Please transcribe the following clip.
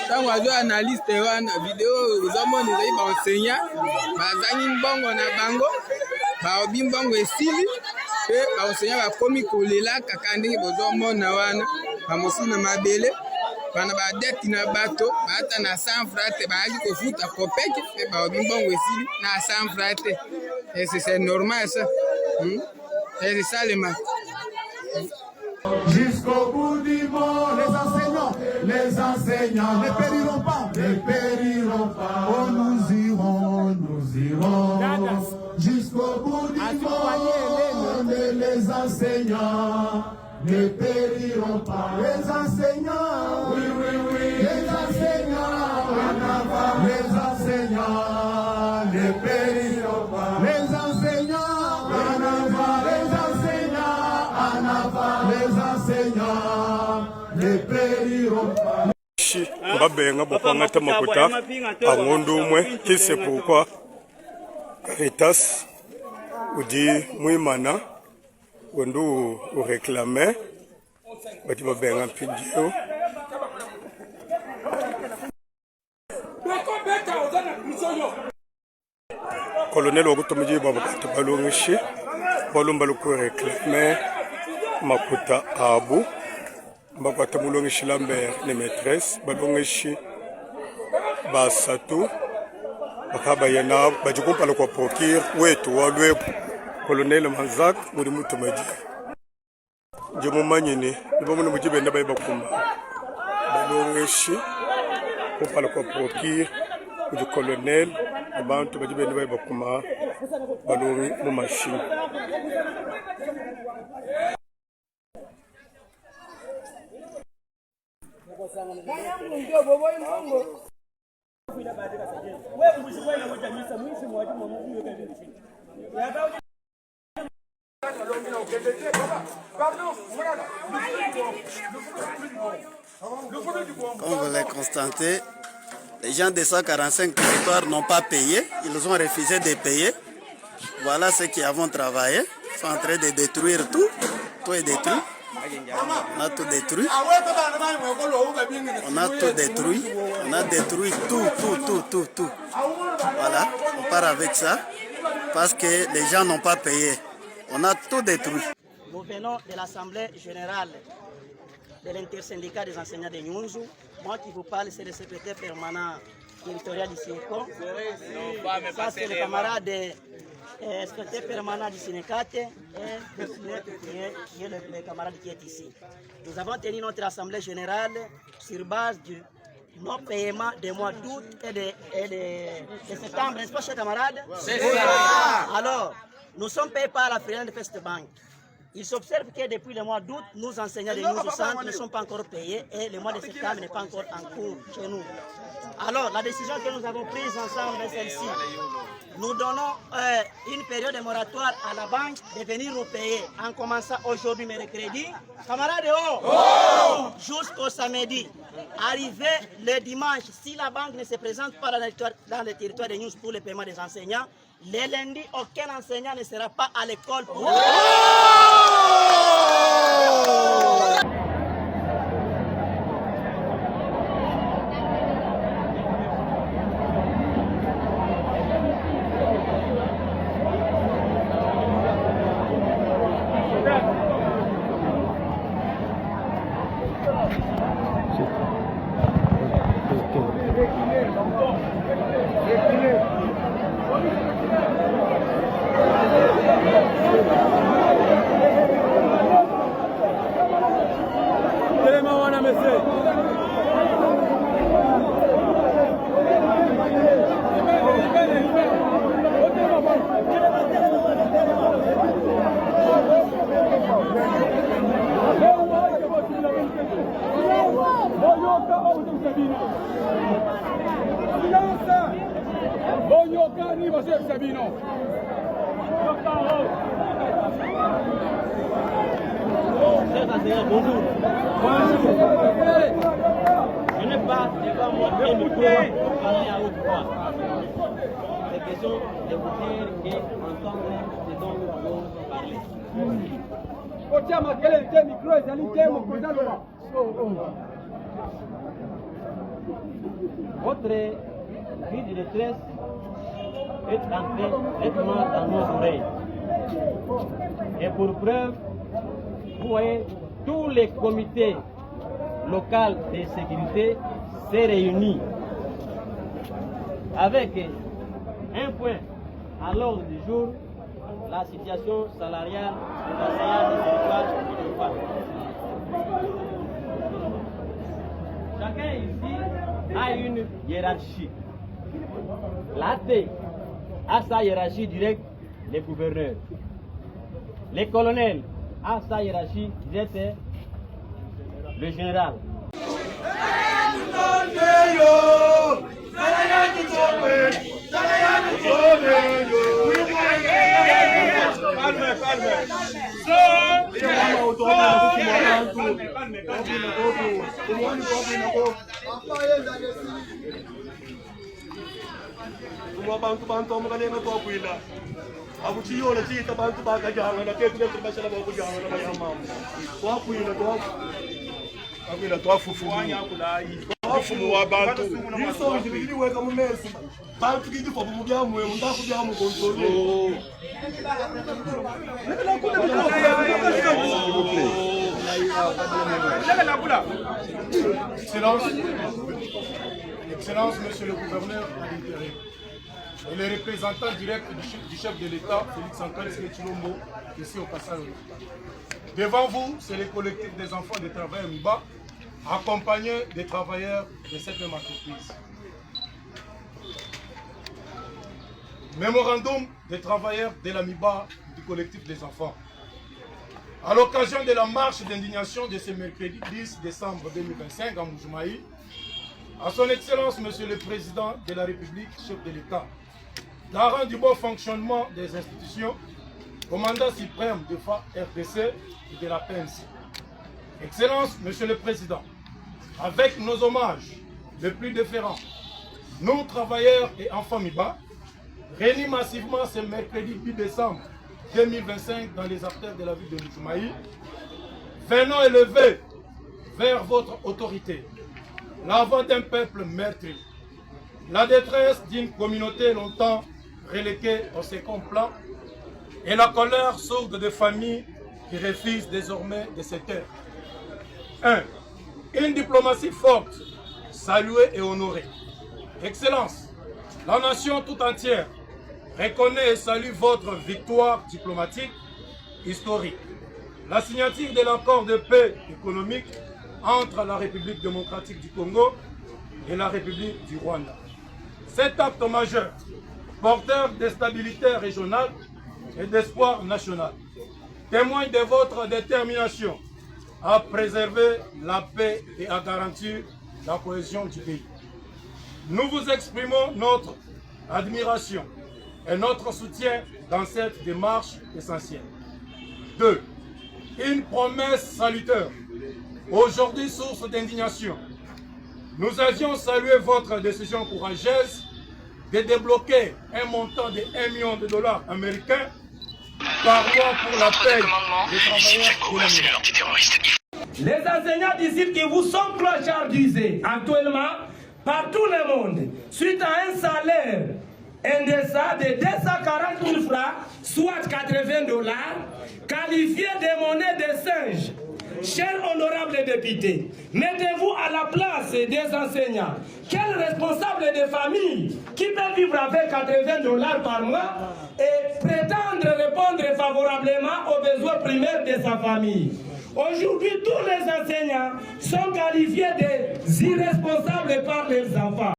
Quand on a analyse wana vidéo ozomona ezali ba enseignant bazangi mbongo na bango ba obimbongo esili pe ba enseignant bakomi kolela kaka ndenge bozomona wana bamosi na mabele bana ba dette na bato bata na 100 francs te baaki kofuta kopeke pe ba obimbongo esili na 100 francs te. Et c'est normal ça. Et c'est ça le mal. Jusqu'au bout du monde, les enseignants ne périront pas, Oh, nous irons, jusqu'au bout du monde, les enseignants ne périront pas. Les enseignants, oui, les enseignants, les enseignants ne périront pas. Les enseignants, les enseignants ne périront pas. Babenga bopanga makuta angondo umwe kise pourquoi Caritas udi muimana wendu ureklame bati babenga pindio colonel ogutomiji babakata balongishi balomba luku reklame makuta abu bakwata mulongishi Lambert ne maîtresse balongishi basatu bakaba yana bajikumpala kwa procure wetu walwepo colonel Manzak muri mutumaji jemu manyini nibomune mujibenda bayiba kumba balongishi kumpala kwa procure uji colonel abantu bajibenda bayiba kuma balongi mu machine. Comme vous l'avez constaté, les gens de 145 territoires n'ont pas payé, ils ont refusé de payer. Voilà ceux qui avons travaillé, ils sont en train de détruire tout, tout est détruit. On a tout détruit. On a tout détruit. On a détruit tout. Voilà, on part avec ça parce que les gens n'ont pas payé. On a tout détruit. Nous venons de l'Assemblée générale de l'intersyndicat des enseignants de Nyunzu. Moi qui vous parle, c'est le secrétaire permanent territorial du SINECO. Ça, c'est le camarade secrétaire permanent du syndicat et qui est le camarade qui est ici. Nous avons tenu notre assemblée générale sur base du non-paiement des mois d'août et de septembre, n'est-ce pas, chers camarades? C'est ça. Alors, nous sommes payés par la Freeland First Bank. Il s'observe que depuis le mois d'août, nous enseignants de Nyunzu Centre ne sont pas encore payés et le mois de septembre n'est pas encore en cours chez nous. Alors, la décision que nous avons prise ensemble est celle-ci. Nous donnons une période de moratoire à la banque de venir nous payer en commençant aujourd'hui mercredi. Camarades, jusqu'au samedi. Arrivé le dimanche, si la banque ne se présente pas dans le territoire de Nyunzu pour le paiement des enseignants, le lundi, aucun enseignant ne sera pas à l'école pour... Je n'ai pas devant moi un micro pour parler à haute voix. C'est question de vous dire qu'entendre ce dont nous allons parler. notre cri de détresse est entré nettement dans nos oreilles. Et pour preuve, vous voyez, tous les comités locaux de sécurité s'est réunis avec un point à l'ordre du jour, la situation salariale des enseignants du territoire de l'État. Chacun ici a une hiérarchie. L'AT a sa hiérarchie directe, les gouverneurs. Les colonels a sa hiérarchie directe, le général. Excellence, Monsieur le gouverneur à l'intérieur, et les représentants directs du chef de l'État, Félix Antoine Tshisekedi, ici au passage. Devant vous, c'est le collectif des enfants de travail MIBA, accompagnés des travailleurs de cette même entreprise. Mémorandum des travailleurs de la MIBA du collectif des enfants. À l'occasion de la marche d'indignation de ce mercredi 10 décembre 2025 à Mbuji-Mayi, à son Excellence, Monsieur le Président de la République, chef de l'État, garant du bon fonctionnement des institutions, commandant suprême de FARDC et de la PNC. Excellence, Monsieur le Président, avec nos hommages les plus déférents, nous, travailleurs et enfants MIBA, réunis massivement ce mercredi 10 décembre 2025 dans les artères de la ville de Mbuji-Mayi, venons élever vers votre autorité la voix d'un peuple meurtri, la détresse d'une communauté longtemps reléguée au second plan et la colère sourde des familles qui refusent désormais de se taire. 1. Une diplomatie forte, saluée et honorée. Excellence, la nation tout entière reconnaît et salue votre victoire diplomatique historique. La signature de l'accord de paix économique entre la République démocratique du Congo et la République du Rwanda. Cet acte majeur, porteur de stabilité régionale et d'espoir national, témoigne de votre détermination à préserver la paix et à garantir la cohésion du pays. Nous vous exprimons notre admiration et notre soutien dans cette démarche essentielle. 2. Une promesse salutaire, aujourd'hui source d'indignation. Nous avions salué votre décision courageuse de débloquer un montant de 1 million de dollars américains par mois pour la paix des travailleurs de la. Les enseignants d'ici qui vous sont clochardisés actuellement par tout le monde suite à un salaire indécent de 240 000 francs, soit 80 $, qualifié de monnaie de singe. Chers honorables députés, mettez-vous à la place des enseignants. Quel responsable de famille qui peut vivre avec 80 $ par mois et prétendre répondre favorablement aux besoins primaires de sa famille? Aujourd'hui, tous les enseignants sont qualifiés d'irresponsables par leurs enfants.